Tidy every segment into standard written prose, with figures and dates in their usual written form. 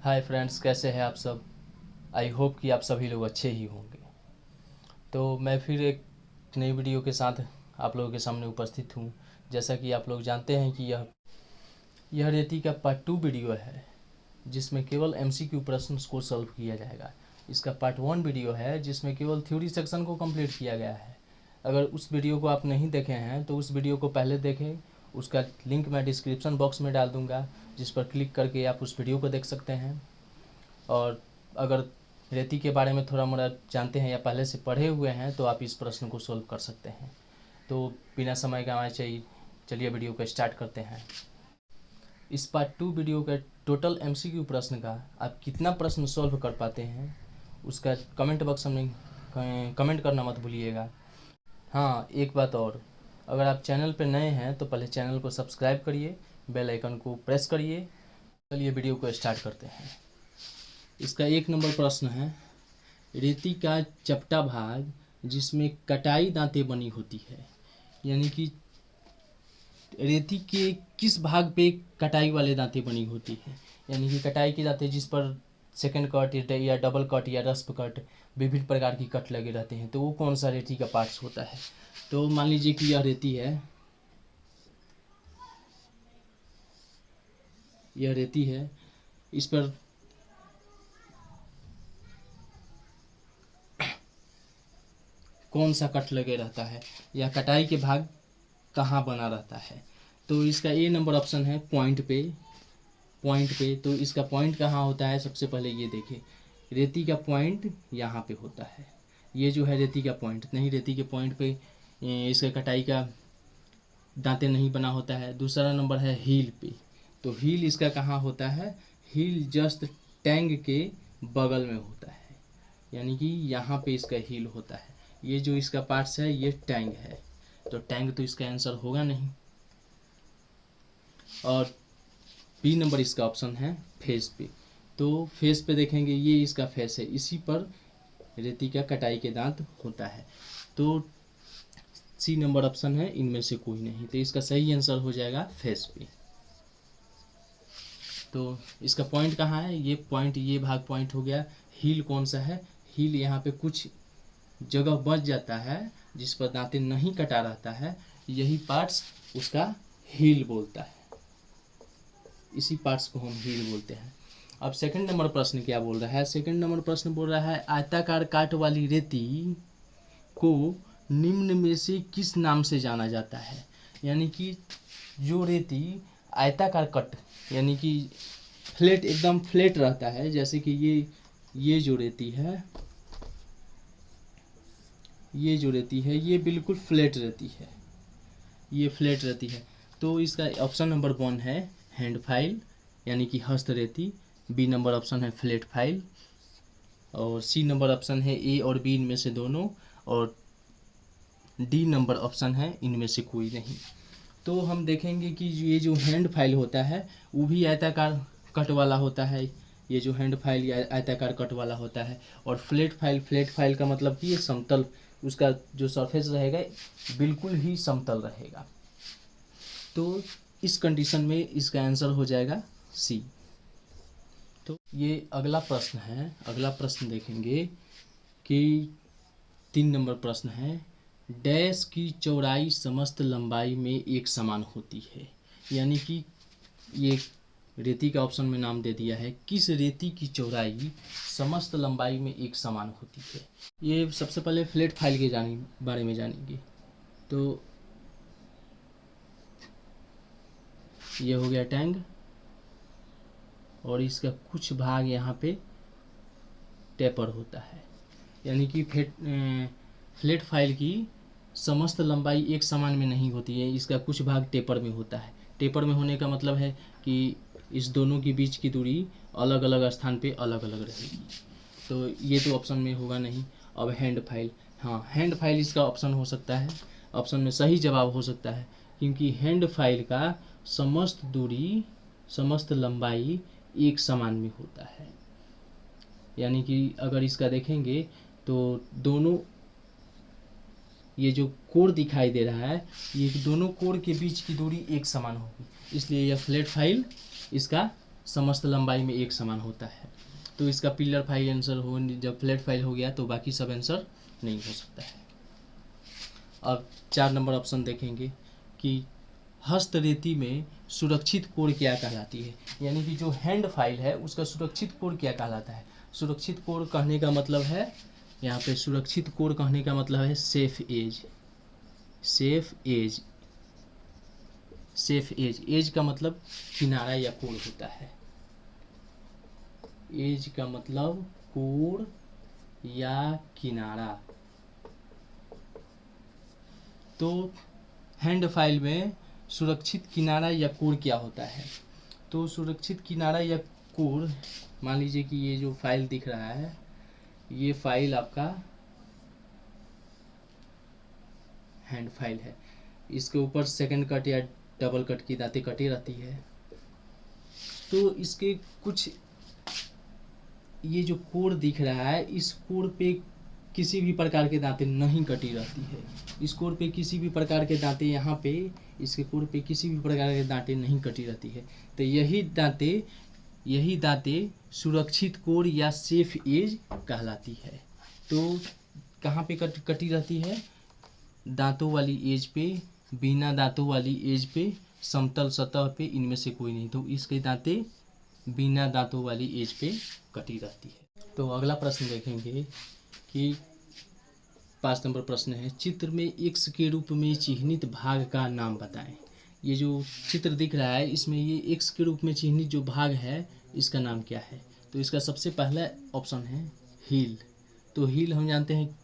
Hi friends, कैसे हैं आप सब। आई होप कि आप सभी लोग अच्छे ही होंगे। तो मैं फिर एक नई वीडियो के साथ आप लोगों के सामने उपस्थित हूँ। जैसा कि आप लोग जानते हैं कि यह रेती का पार्ट 2 वीडियो है, जिसमें केवल एमसीक्यू प्रश्न को सॉल्व किया जाएगा। इसका पार्ट 1 वीडियो है जिसमें केवल थ्योरी सेक्शन को कंप्लीट किया गया है। अगर उस वीडियो को आप नहीं देखे हैं तो उस वीडियो को पहले देखें। उसका लिंक मैं डिस्क्रिप्शन बॉक्स में डाल दूंगा, जिस पर क्लिक करके आप उस वीडियो को देख सकते हैं। और अगर रेती के बारे में थोड़ा मोड़ा जानते हैं या पहले से पढ़े हुए हैं तो आप इस प्रश्न को सोल्व कर सकते हैं। तो बिना समय गंवाए चलिए वीडियो को स्टार्ट करते हैं। इस पार्ट 2 वीडियो का टोटल एमसीक्यू प्रश्न का आप कितना प्रश्न सॉल्व कर पाते हैं, उसका कमेंट बॉक्स में कमेंट करना मत भूलिएगा। हाँ, एक बात और, अगर आप चैनल पर नए हैं तो पहले चैनल को सब्सक्राइब करिए, बेल आइकन को प्रेस करिए। चलिए वीडियो को स्टार्ट करते हैं। इसका 1 नंबर प्रश्न है, रेती का चपटा भाग जिसमें कटाई दांतें बनी होती है, यानी कि रेती के किस भाग पे कटाई वाले दांतें बनी होती है। यानी कि कटाई की दांतें जिस पर सेकंड कट या डबल कट या रस्प कट, विभिन्न प्रकार की कट लगे रहते हैं, तो वो कौन सा रेती का पार्ट्स होता है। तो मान लीजिए कि यह रेती है, यह रेती है, इस पर कौन सा कट लगे रहता है या कटाई के भाग कहाँ बना रहता है। तो इसका ए नंबर ऑप्शन है पॉइंट पे। तो इसका पॉइंट कहाँ होता है, सबसे पहले ये देखें। रेती का पॉइंट यहाँ पे होता है, ये जो है रेती का पॉइंट। नहीं, रेती के पॉइंट पे इसका कटाई का दांतें नहीं बना होता है। दूसरा नंबर है हील पे। तो हील इसका कहाँ होता है, हील जस्ट टैंग के बगल में होता है, यानी कि यहाँ पे इसका हील होता है। ये जो इसका पार्ट्स है ये टैंग है, तो टैंग तो इसका आंसर होगा नहीं। और बी नंबर इसका ऑप्शन है फेस पे। तो फेस पे देखेंगे, ये इसका फेस है, इसी पर रेती का कटाई के दांत होता है। तो सी नंबर ऑप्शन है इनमें से कोई नहीं, तो इसका सही आंसर हो जाएगा फेस पे। तो इसका पॉइंट कहाँ है, ये पॉइंट, ये भाग पॉइंट हो गया। हील कौन सा है, हील यहाँ पे कुछ जगह बच जाता है जिस पर दांतें नहीं कटा रहता है, यही पार्ट्स उसका हील बोलता है, इसी पार्ट्स को हम हील बोलते हैं। अब सेकंड नंबर प्रश्न क्या बोल रहा है, सेकंड नंबर प्रश्न बोल रहा है, आयताकार काट वाली रेती को निम्न में से किस नाम से जाना जाता है। यानी कि जो रेती आयताकार कट, यानी कि फ्लैट, एकदम फ्लैट रहता है, जैसे कि ये जो रेती है, ये जो रेती है ये बिल्कुल फ्लैट रहती है, ये फ्लैट रहती है। तो इसका ऑप्शन नंबर 1 है हैंड फाइल, यानी कि हस्त रेती। बी नंबर ऑप्शन है फ्लैट फाइल। और सी नंबर ऑप्शन है ए और बी इनमें से दोनों। और डी नंबर ऑप्शन है इनमें से कोई नहीं। तो हम देखेंगे कि ये जो हैंड फाइल होता है वो भी आयताकार कट वाला होता है, ये जो हैंड फाइल या आयताकार कट वाला होता है। और फ्लैट फाइल का मतलब कि ये समतल, उसका जो सरफेस रहेगा बिल्कुल ही समतल रहेगा। तो इस कंडीशन में इसका आंसर हो जाएगा सी। तो ये अगला प्रश्न है, अगला प्रश्न देखेंगे कि 3 नंबर प्रश्न है, डैश की चौड़ाई समस्त लंबाई में एक समान होती है। यानी कि ये रेती का ऑप्शन में नाम दे दिया है, किस रेती की चौड़ाई समस्त लंबाई में एक समान होती है। ये सबसे पहले फ्लैट फाइल के बारे में जानेंगे। तो ये हो गया टैंग, और इसका कुछ भाग यहाँ पे टेपर होता है, यानी कि फ्लैट फाइल की समस्त लंबाई एक समान में नहीं होती है, इसका कुछ भाग टेपर में होता है। टेपर में होने का मतलब है कि इस दोनों के बीच की दूरी अलग अलग स्थान पे अलग अलग रहेगी। तो ये तो ऑप्शन में होगा नहीं। अब हैंड फाइल, हाँ हैंड फाइल इसका ऑप्शन हो सकता है, ऑप्शन में सही जवाब हो सकता है, क्योंकि हैंड फाइल का समस्त दूरी, समस्त लंबाई एक समान में होता है। यानी कि अगर इसका देखेंगे तो दोनों, ये जो कोण दिखाई दे रहा है, ये दोनों कोण के बीच की दूरी एक समान होगी, इसलिए यह फ्लैट फाइल इसका समस्त लंबाई में एक समान होता है। तो इसका पिलर फाइल आंसर हो, जब फ्लैट फाइल हो गया तो बाकी सब आंसर नहीं हो सकता है। अब 4 नंबर ऑप्शन देखेंगे कि हस्तरेती में सुरक्षित कोड क्या कहलाती है, यानी कि जो हैंड फाइल है उसका सुरक्षित कोड क्या कहलाता है। सुरक्षित कोड कहने का मतलब है, यहाँ पे सुरक्षित कोड कहने का मतलब है safe edge. Safe edge, safe edge, edge का मतलब किनारा या कोड होता है। एज का मतलब कोड या किनारा। तो हैंड फाइल में सुरक्षित किनारा या कोड क्या होता है। तो सुरक्षित किनारा या कोड, मान लीजिए कि ये जो फाइल दिख रहा है, ये फाइल आपका हैंड फाइल है। इसके ऊपर सेकंड कट या डबल कट की दांतें कटी रहती है। तो इसके कुछ, ये जो कोड दिख रहा है, इस कोड पे किसी भी प्रकार के दांतें नहीं कटी रहती है। इस कोड पे किसी भी प्रकार के दांतें, यहाँ पे इसके कोड पे किसी भी प्रकार के दांतें नहीं कटी रहती है। तो यही दांतें सुरक्षित कोड या सेफ एज कहलाती है। तो कहाँ पे कटी रहती है, दांतों वाली एज पे, बिना दांतों वाली एज पे, समतल सतह पे, इनमें से कोई नहीं। तो इसके दांतें बिना दांतों वाली एज पे कटी रहती है। तो अगला प्रश्न देखेंगे कि 5 नंबर प्रश्न है, चित्र में एक्स के रूप में चिह्नित भाग का नाम बताएं। ये जो चित्र दिख रहा है, इसमें ये एक्स के रूप में चिह्नित जो भाग है, इसका नाम क्या है। तो इसका सबसे पहला ऑप्शन है हील। तो हील हम जानते हैं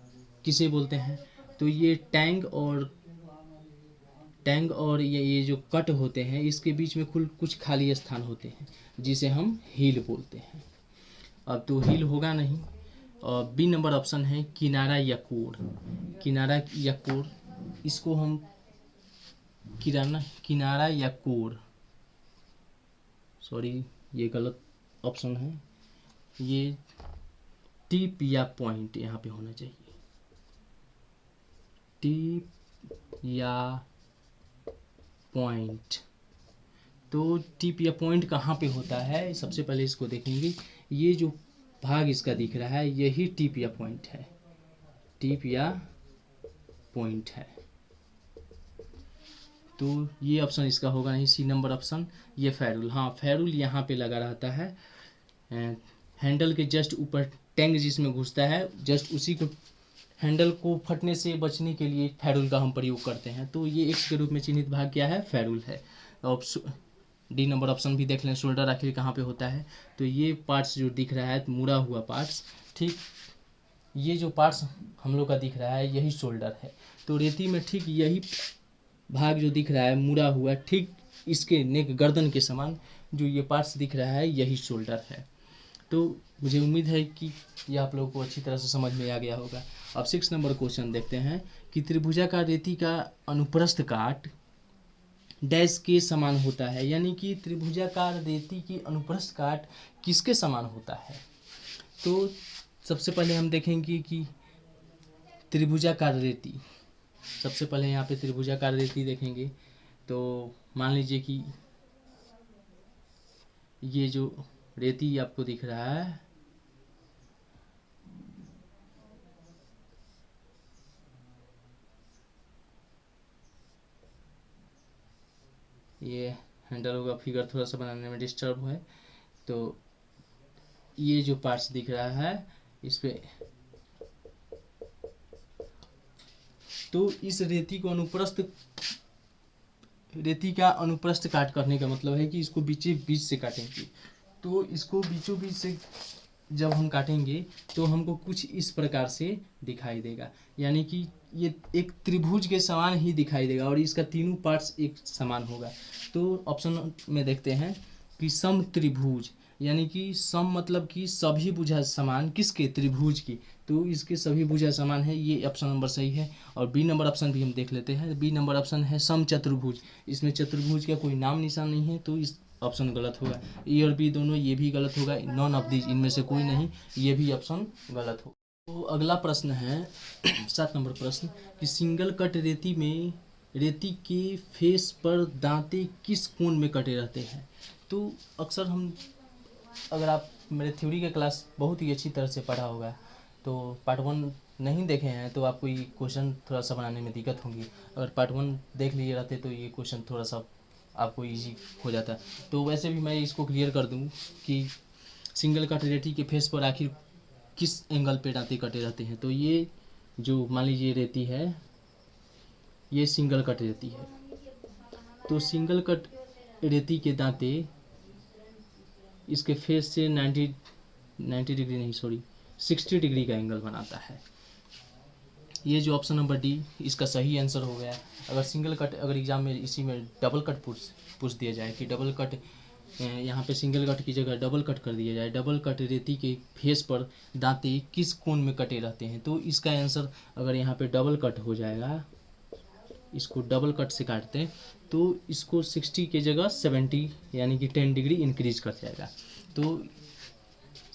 किसे बोलते हैं। तो ये टैंग और ये जो कट होते हैं, इसके बीच में कुछ खाली स्थान होते हैं, जिसे हम हील बोलते हैं। अब तो हील होगा नहीं। और बी नंबर ऑप्शन है किनारा या कोर। किनारा या कोर, इसको हम किनारा या कोर, सॉरी ये गलत ऑप्शन है। ये टिप या पॉइंट यहाँ पे होना चाहिए। टिप या पॉइंट। तो टिप या पॉइंट कहाँ पे होता है, सबसे पहले इसको देखेंगे। ये जो भाग इसका दिख रहा है, यही टिप या पॉइंट है। टिप या पॉइंट है। तो ये ऑप्शन इसका होगा नहीं, सी नंबर ऑप्शन। ये फेरुल, हाँ फेरुल यहाँ पे लगा रहता है, हैंडल के जस्ट ऊपर टैंग जिसमें घुसता है, जस्ट उसी को, हैंडल को फटने से बचने के लिए फेरुल का हम प्रयोग करते हैं। तो ये एक्स के रूप में चिन्हित भाग क्या है, फेरुल है। डी नंबर ऑप्शन भी देख लें, शोल्डर आखिर कहाँ पे होता है। तो ये पार्ट्स जो दिख रहा है, मुड़ा हुआ पार्ट्स, ठीक, ये जो पार्ट्स हम लोग का दिख रहा है, यही शोल्डर है। तो रेती में ठीक यही भाग जो दिख रहा है मुड़ा हुआ, ठीक इसके नेक, गर्दन के समान जो ये पार्ट्स दिख रहा है, यही शोल्डर है। तो मुझे उम्मीद है कि ये आप लोगों को अच्छी तरह से समझ में आ गया होगा। अब 6 नंबर क्वेश्चन देखते हैं कि त्रिभुजाकार रेती का अनुप्रस्थ काट डैश के समान होता है, यानी कि त्रिभुजाकार रेती की अनुप्रस्थ काट किसके समान होता है। तो सबसे पहले हम देखेंगे कि त्रिभुजाकार रेती, सबसे पहले यहाँ पे त्रिभुजाकार रेती देखेंगे। तो मान लीजिए कि ये जो रेती आपको दिख रहा है, ये हैंडल होगा, फिगर थोड़ा सा बनाने में डिस्टर्ब है। तो ये जो पार्ट्स दिख रहा है इस पे, तो इस रेती को रेती का अनुप्रस्थ काट करने का मतलब है कि इसको बीच से काटेंगे। तो इसको बीचों बीच से जब हम काटेंगे तो हमको कुछ इस प्रकार से दिखाई देगा, यानी कि ये एक त्रिभुज के समान ही दिखाई देगा और इसका तीनों पार्ट्स एक समान होगा। तो ऑप्शन में देखते हैं कि सम त्रिभुज, यानी कि सम मतलब कि सभी भुजा समान, किसके, त्रिभुज की। तो इसके सभी भुजा समान है, ये ऑप्शन नंबर सही है। और बी नंबर ऑप्शन भी हम देख लेते हैं। बी नंबर ऑप्शन है सम चतुर्भुज, इसमें चतुर्भुज का कोई नाम निशान नहीं है, तो इस ऑप्शन गलत होगा। ए और बी दोनों, ये भी गलत होगा, नॉन ऑफ दीज, इनमें से कोई नहीं, ये भी ऑप्शन गलत होगा। तो अगला प्रश्न है 7 नंबर प्रश्न कि सिंगल कट रेती में रेती के फेस पर दांते किस कोण में कटे रहते हैं। तो अक्सर हम अगर आप मेरे थ्योरी का क्लास बहुत ही अच्छी तरह से पढ़ा होगा तो पार्ट 1 नहीं देखे हैं तो आपको ये क्वेश्चन थोड़ा सा बनाने में दिक्कत होगी। अगर पार्ट 1 देख लिए रहते तो ये क्वेश्चन थोड़ा सा आपको इजी हो जाता। तो वैसे भी मैं इसको क्लियर कर दूं कि सिंगल कट रेती के फेस पर आखिर किस एंगल पे दांते कटे रहते हैं। तो ये जो मान लीजिए रेती है, ये सिंगल कट रेती है। तो सिंगल कट रेती के दांते इसके फेस से 90 डिग्री नहीं, सॉरी 60 डिग्री का एंगल बनाता है। ये जो ऑप्शन नंबर डी इसका सही आंसर हो गया। अगर सिंगल कट, अगर एग्जाम में इसी में डबल कट पूछ दिया जाए कि डबल कट, यहाँ पे सिंगल कट की जगह डबल कट कर दिया जाए, डबल कट रेती के फेस पर दांते किस कोण में कटे रहते हैं, तो इसका आंसर अगर यहाँ पे डबल कट हो जाएगा, इसको डबल कट से काटते हैं तो इसको 60 के जगह 70 यानी कि 10 डिग्री इंक्रीज कर जाएगा। तो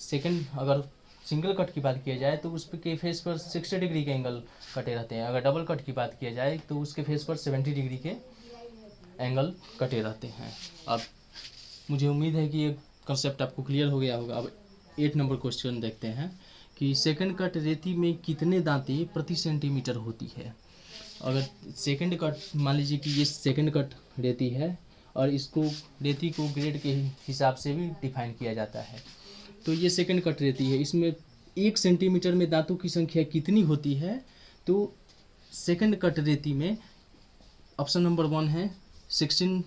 सेकंड, अगर सिंगल कट की बात किया जाए तो उसके फेस पर 60 डिग्री के एंगल कटे रहते हैं। अगर डबल कट की बात किया जाए तो उसके फेस पर 70 डिग्री के एंगल कटे रहते हैं। अब मुझे उम्मीद है कि ये कंसेप्ट आपको क्लियर हो गया होगा। अब 8 नंबर क्वेश्चन देखते हैं कि सेकंड कट रेती में कितने दांते प्रति सेंटीमीटर होती है। अगर सेकंड कट, मान लीजिए कि ये सेकंड कट रेती है और इसको रेती को ग्रेड के हिसाब से भी डिफाइन किया जाता है। तो ये सेकंड कट रेती है, इसमें 1 सेंटीमीटर में दांतों की संख्या कितनी होती है। तो सेकंड कट रेती में ऑप्शन नंबर 1 है 16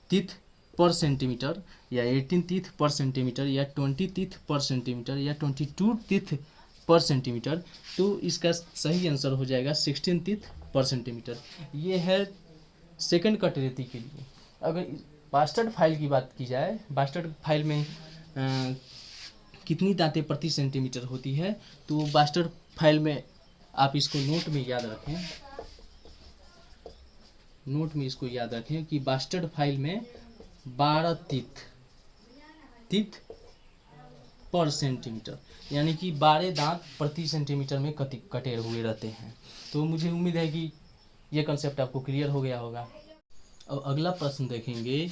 टीथ पर सेंटीमीटर, या 18 टीथ पर सेंटीमीटर, या 20 टीथ पर सेंटीमीटर, या 22 टीथ पर सेंटीमीटर। तो इसका सही आंसर हो जाएगा 16 टीथ पर सेंटीमीटर। ये है सेकंड कट रेती के लिए। अगर बास्टर्ड फाइल की बात की जाए, बास्टर्ड फाइल में कितनी दांतें प्रति सेंटीमीटर होती है, तो बास्टर्ड फाइल में आप इसको नोट में याद रखें, नोट में इसको याद रखें कि बास्टर्ड फाइल में 12 टीथ पर सेंटीमीटर, यानी कि 12 दांत प्रति सेंटीमीटर में कटे हुए रहते हैं। तो मुझे उम्मीद है कि ये कंसेप्ट आपको क्लियर हो गया होगा। अब अगला प्रश्न देखेंगे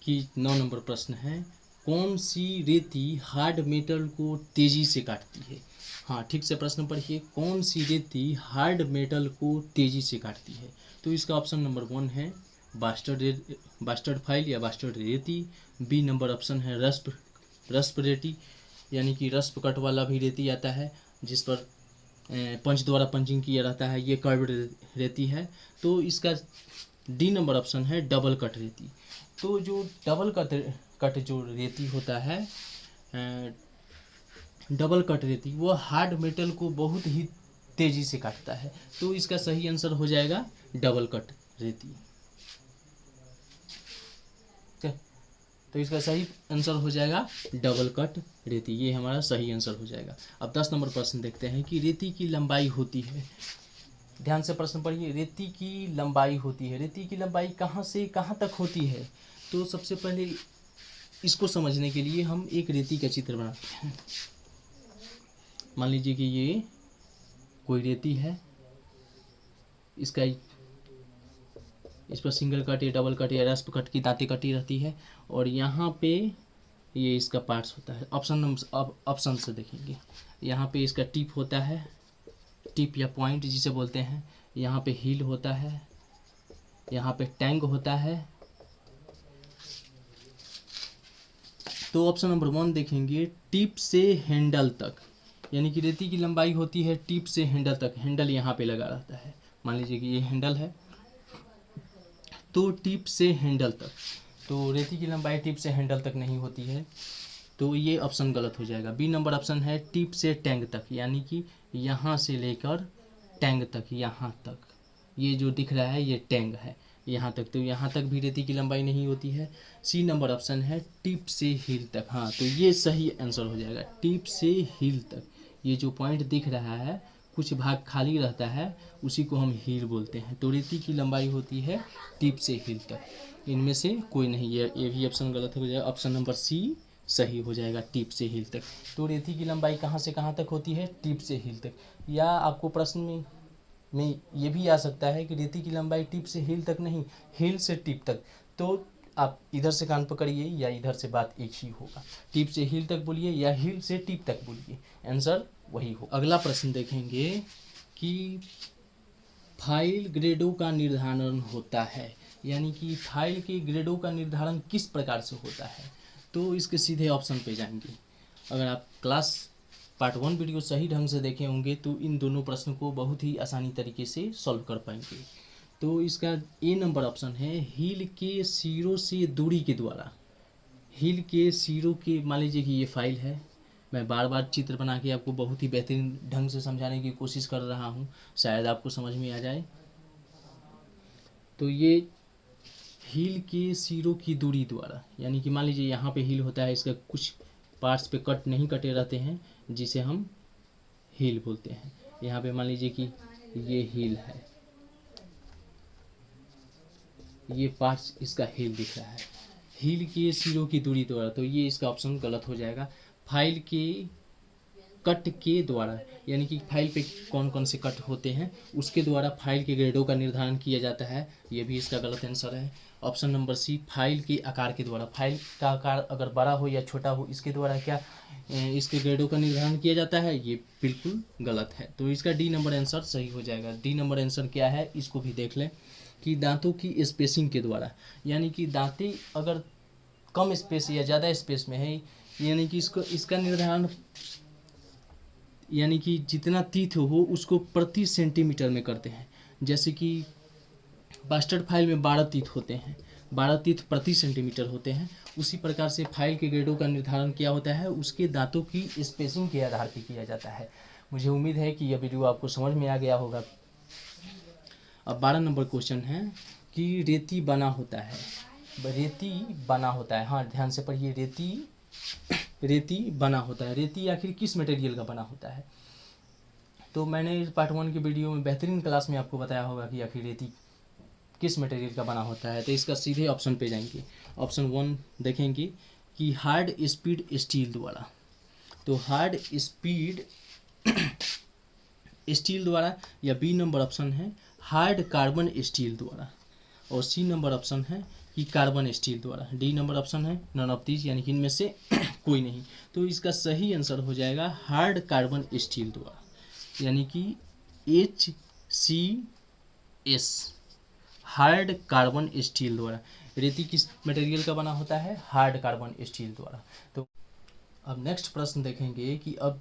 कि 9 नंबर प्रश्न है, कौन सी रेती हार्ड मेटल को तेजी से काटती है। हाँ, ठीक से प्रश्न पढ़िए, कौन सी रेती हार्ड मेटल को तेजी से काटती है। तो इसका ऑप्शन नंबर 1 है बास्टर्ड फाइल या बास्टर्ड रेती। बी नंबर ऑप्शन है रस्प रेती, यानी कि रस्प कट वाला भी रेती आता है जिस पर पंच द्वारा पंचिंग किया रहता है, ये कर्व्ड रेती है। तो इसका डी नंबर ऑप्शन है डबल कट रेती। तो जो डबल कट जो रेती होता है, डबल कट रेती, वो हार्ड मेटल को बहुत ही तेजी से काटता है। तो इसका सही आंसर हो जाएगा डबल कट रेती। तो इसका सही आंसर हो जाएगा डबल कट रेती, ये हमारा सही आंसर हो जाएगा। अब 10 नंबर प्रश्न देखते हैं कि रेती की लंबाई होती है, ध्यान से प्रश्न पढ़िए, रेती की लंबाई होती है, रेती की लंबाई कहाँ से कहाँ तक होती है। तो सबसे पहले इसको समझने के लिए हम एक रेती का चित्र बनाते हैं। मान लीजिए कि ये कोई रेती है, इसका इस पर सिंगल कट या डबल कट या रस्प कट की दांतें कटी रहती है, और यहाँ पे ये इसका पार्ट्स होता है। ऑप्शन से देखेंगे, यहाँ पे इसका टिप होता है, टिप या पॉइंट जिसे बोलते हैं, यहाँ पे हील होता है, यहाँ पे टैंग होता है। तो ऑप्शन नंबर 1 देखेंगे टिप से हैंडल तक, यानी कि रेती की लंबाई होती है टिप से हैंडल तक। हैंडल यहाँ पे लगा रहता है, मान लीजिए कि ये हैंडल है, तो टिप से हैंडल तक। तो रेती की लंबाई टिप से हैंडल तक नहीं होती है, तो ये ऑप्शन गलत हो जाएगा। बी नंबर ऑप्शन है टिप से टैंग तक, यानी कि यहाँ से लेकर टैंग तक, यहाँ तक ये जो दिख रहा है ये टैंग है, यहाँ तक। तो यहाँ तक भी रेती की लंबाई नहीं होती है। सी नंबर ऑप्शन है टिप से हील तक। हाँ, तो ये सही आंसर हो जाएगा, टिप से हील तक। ये जो पॉइंट दिख रहा है, कुछ भाग खाली रहता है, उसी को हम हील बोलते हैं। तो रेती की लंबाई होती है टिप से हील तक। इनमें से कोई नहीं, ये भी ऑप्शन गलत हो जाएगा। ऑप्शन नंबर सी सही हो जाएगा, टिप से हील तक। तो रेती की लंबाई कहाँ से कहाँ तक होती है, टिप से हील तक। या आपको प्रश्न में ये भी आ सकता है कि रेती की लंबाई टिप से हील तक नहीं, हील से टिप तक। तो आप इधर से कान पकड़िए या इधर से बात एक ही होगा। टिप से हील तक बोलिए या हील से टिप तक बोलिए, आंसर वही हो। अगला प्रश्न देखेंगे कि फाइल ग्रेडों का निर्धारण होता है, यानी कि फाइल के ग्रेडों का निर्धारण किस प्रकार से होता है। तो इसके सीधे ऑप्शन पे जाएंगे। अगर आप क्लास पार्ट 1 वीडियो सही ढंग से देखे होंगे तो इन दोनों प्रश्न को बहुत ही आसानी तरीके से सॉल्व कर पाएंगे। तो इसका ए नंबर ऑप्शन है, हील के सिरों से दूरी के द्वारा। हील के सिरों के, मान लीजिए कि ये फाइल है, मैं बार बार चित्र बना के आपको बहुत ही बेहतरीन ढंग से समझाने की कोशिश कर रहा हूँ, शायद आपको समझ में आ जाए। तो ये हील के सिरों की दूरी द्वारा, यानी कि मान लीजिए यहाँ पे हील होता है, इसका कुछ पार्ट्स पे कट नहीं कटे रहते हैं जिसे हम हील बोलते हैं। यहाँ पे मान लीजिए कि ये हील है, ये पार्ट्स इसका हील दिख रहा है, हील के सिरों की दूरी द्वारा। तो ये इसका ऑप्शन गलत हो जाएगा। फाइल के कट के द्वारा, यानी कि फाइल पे कौन कौन से कट होते हैं उसके द्वारा फाइल के ग्रेडों का निर्धारण किया जाता है, ये भी इसका गलत आंसर है। ऑप्शन नंबर सी, फाइल के आकार के द्वारा। फाइल का आकार अगर बड़ा हो या छोटा हो, इसके द्वारा क्या इसके ग्रेडों का निर्धारण किया जाता है, ये बिल्कुल गलत है। तो इसका डी नंबर आंसर सही हो जाएगा। डी नंबर आंसर क्या है, इसको भी देख लें कि दांतों की स्पेसिंग के द्वारा, यानी कि दांतें अगर कम स्पेस या ज़्यादा स्पेस में है, यानी कि इसका निर्धारण, यानी कि जितना तीत हो उसको प्रति सेंटीमीटर में करते हैं। जैसे कि बास्टर्ड फाइल में 12 तीत होते हैं, 12 तीत प्रति सेंटीमीटर होते हैं। उसी प्रकार से फाइल के ग्रेडों का निर्धारण क्या होता है, उसके दांतों की स्पेसिंग के आधार पर किया जाता है। मुझे उम्मीद है कि यह वीडियो आपको समझ में आ गया होगा। अब 12 नंबर क्वेश्चन है कि रेती बना होता है, रेती बना होता है, हाँ ध्यान से पढ़िए, रेती बना होता है। रेती आखिर किस मटेरियल का बना होता है। तो मैंने पार्ट 1 की वीडियो में बेहतरीन क्लास में आपको बताया होगा कि आखिर रेती किस मटेरियल का बना होता है। तो इसका सीधे ऑप्शन पे जाएंगे। ऑप्शन 1 देखेंगे कि हार्ड स्पीड स्टील द्वारा। तो हार्ड स्पीड स्टील द्वारा, या बी नंबर ऑप्शन है हार्ड कार्बन स्टील द्वारा, और सी नंबर ऑप्शन है कि कार्बन स्टील द्वारा। डी नंबर ऑप्शन है नन ऑफ दीज, यानी कि इनमें से कोई नहीं। तो इसका सही आंसर हो जाएगा हार्ड कार्बन स्टील द्वारा, यानी कि HCS, हार्ड कार्बन स्टील द्वारा। रेती किस मटेरियल का बना होता है, हार्ड कार्बन स्टील द्वारा। तो अब नेक्स्ट प्रश्न देखेंगे कि अब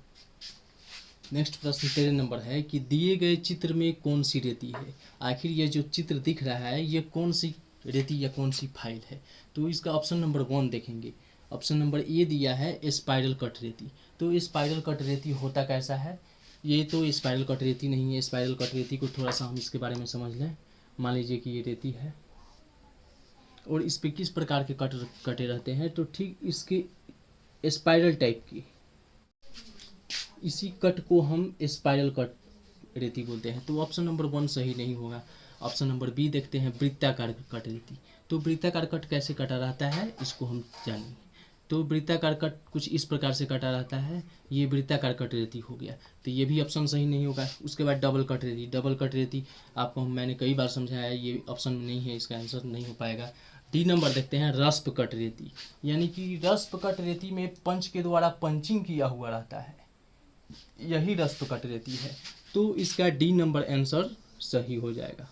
नेक्स्ट प्रश्न 13 नंबर है कि दिए गए चित्र में कौन सी रेती है। आखिर ये जो चित्र दिख रहा है ये कौन सी रेती या कौन सी फाइल है। तो इसका ऑप्शन नंबर 1 देखेंगे। ऑप्शन नंबर ए दिया है स्पाइरल कट रेती। तो स्पाइरल कट रेती होता कैसा है, ये तो स्पाइरल कट रेती नहीं है। स्पाइरल कट रेती को थोड़ा सा हम इसके बारे में समझ लें। मान लीजिए कि ये रेती है और इस पर किस प्रकार के कटे रहते हैं, तो ठीक इसके स्पाइरल टाइप की, इसी कट को हम स्पाइरल कट रेती बोलते हैं। तो ऑप्शन नंबर 1 सही नहीं होगा। ऑप्शन नंबर बी देखते हैं, वृत्ताकार कट रेती। तो वृत्ताकार कट कैसे कटा रहता है इसको हम जानेंगे। तो वृत्ताकार कट कुछ इस प्रकार से कटा रहता है, ये वृत्ताकार कट रेती हो गया। तो ये भी ऑप्शन सही नहीं होगा। उसके बाद डबल कट रेती। डबल कट रेती आपको मैंने कई बार समझाया, ये ऑप्शन में नहीं है, इसका आंसर नहीं हो पाएगा। डी नंबर देखते हैं, रस्प कट रेती। यानी कि रस्प कट रेती में पंच के द्वारा पंचिंग किया हुआ रहता है, यही रस्प कट रेती है। तो इसका डी नंबर आंसर सही हो जाएगा।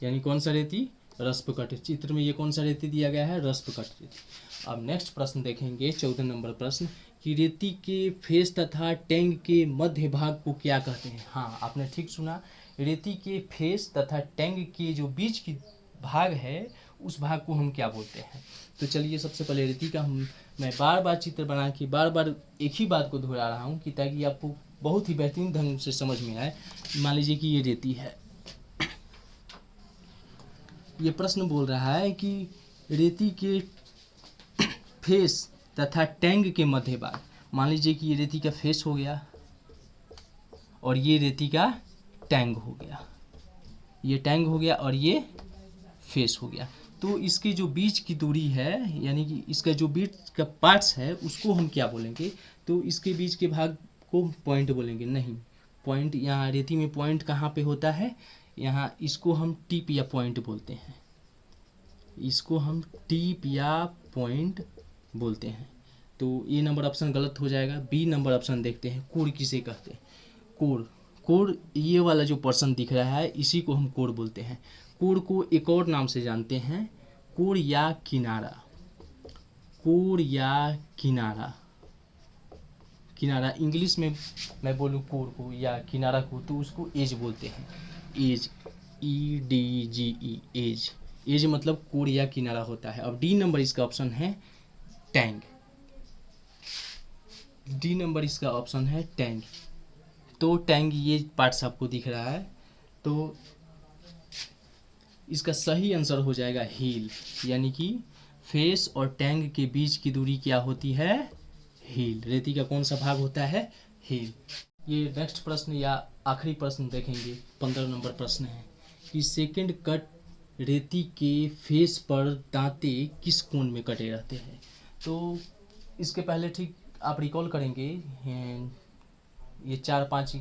यानी कौन सा रेती, रस्प कट। चित्र में ये कौन सा रेती दिया गया है, रस्प कट रेती। अब नेक्स्ट प्रश्न देखेंगे 14 नंबर प्रश्न कि रेती के फेस तथा टैंक के मध्य भाग को क्या कहते हैं। हाँ आपने ठीक सुना, रेती के फेस तथा टैंक के जो बीच की भाग है उस भाग को हम क्या बोलते हैं। तो चलिए सबसे पहले रेती का मैं बार बार चित्र बना के बार बार एक ही बात को दोहरा रहा हूँ कि ताकि आपको बहुत ही बेहतरीन ढंग से समझ में आए। मान लीजिए कि ये रेती है, ये प्रश्न बोल रहा है कि रेती के फेस तथा टैंक के मध्य भाग। मान लीजिए कि ये रेती का फेस हो गया और ये रेती का टैंक हो गया, ये टैंक हो गया और ये फेस हो गया। तो इसके जो बीच की दूरी है, यानी कि इसका जो बीच का पार्ट्स है उसको हम क्या बोलेंगे। तो इसके बीच के भाग को पॉइंट बोलेंगे। नहीं, पॉइंट यहाँ रेती में पॉइंट कहाँ पे होता है, यहाँ इसको हम टिप या पॉइंट बोलते हैं। इसको हम टिप या पॉइंट बोलते हैं। तो ये नंबर ऑप्शन गलत हो जाएगा। बी नंबर ऑप्शन देखते हैं, कोर किसे कहते हैं। कोर, कोर ये वाला जो पर्सन दिख रहा है इसी को हम कोर बोलते हैं। कोर को एक और नाम से जानते हैं, कोर या किनारा। कोर या किनारा, किनारा इंग्लिश में मैं बोलूँ कोर को या किनारा को तो उसको एज बोलते हैं। Edge, EDGE, edge. एज मतलब कोर या किनारा होता है। अब डी नंबर इसका ऑप्शन है टैंग। डी नंबर इसका ऑप्शन है टैंग। तो टैंग ये पार्ट्स आपको दिख रहा है, तो इसका सही आंसर हो जाएगा हील, यानी कि फेस और टैंग के बीच की दूरी क्या होती है, हील। रेती का कौन सा भाग होता है, हील। ये नेक्स्ट प्रश्न या आखिरी प्रश्न देखेंगे, 15 नंबर प्रश्न है कि सेकंड कट रेती के फेस पर दांते किस कोण में कटे रहते हैं। तो इसके पहले ठीक आप रिकॉल करेंगे, ये 4-5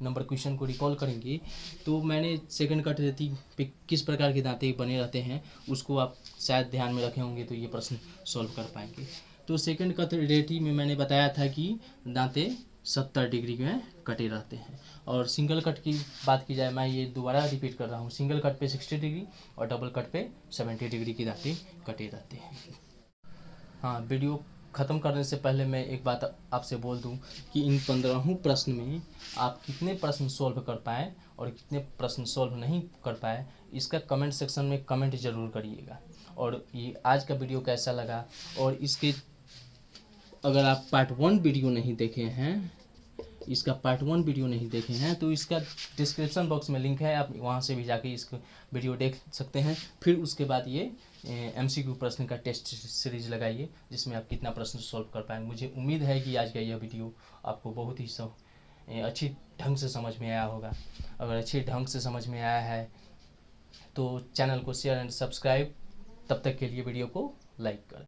नंबर क्वेश्चन को रिकॉल करेंगे तो मैंने सेकंड कट रेती पे किस प्रकार के दांते बने रहते हैं उसको आप शायद ध्यान में रखे होंगे, तो ये प्रश्न सॉल्व कर पाएंगे। तो सेकंड कट रेती में मैंने बताया था कि दांते 70 डिग्री में कटे रहते हैं। और सिंगल कट की बात की जाए, मैं ये दोबारा रिपीट कर रहा हूँ, सिंगल कट पे 60 डिग्री और डबल कट पे 70 डिग्री की दांते कटे रहते हैं। हाँ, वीडियो ख़त्म करने से पहले मैं एक बात आपसे बोल दूं कि इन 15 प्रश्न में आप कितने प्रश्न सॉल्व कर पाए और कितने प्रश्न सॉल्व नहीं कर पाए, इसका कमेंट सेक्शन में कमेंट ज़रूर करिएगा। और ये आज का वीडियो कैसा लगा, और इसके अगर आप पार्ट 1 वीडियो नहीं देखे हैं, इसका पार्ट 1 वीडियो नहीं देखे हैं तो इसका डिस्क्रिप्शन बॉक्स में लिंक है, आप वहाँ से भी जाके इसको वीडियो देख सकते हैं। फिर उसके बाद ये MCQ प्रश्न का टेस्ट सीरीज लगाइए जिसमें आप कितना प्रश्न सॉल्व कर पाएंगे। मुझे उम्मीद है कि आज का यह वीडियो आपको बहुत ही अच्छी ढंग से समझ में आया होगा। अगर अच्छे ढंग से समझ में आया है तो चैनल को शेयर एंड सब्सक्राइब, तब तक के लिए वीडियो को लाइक करें।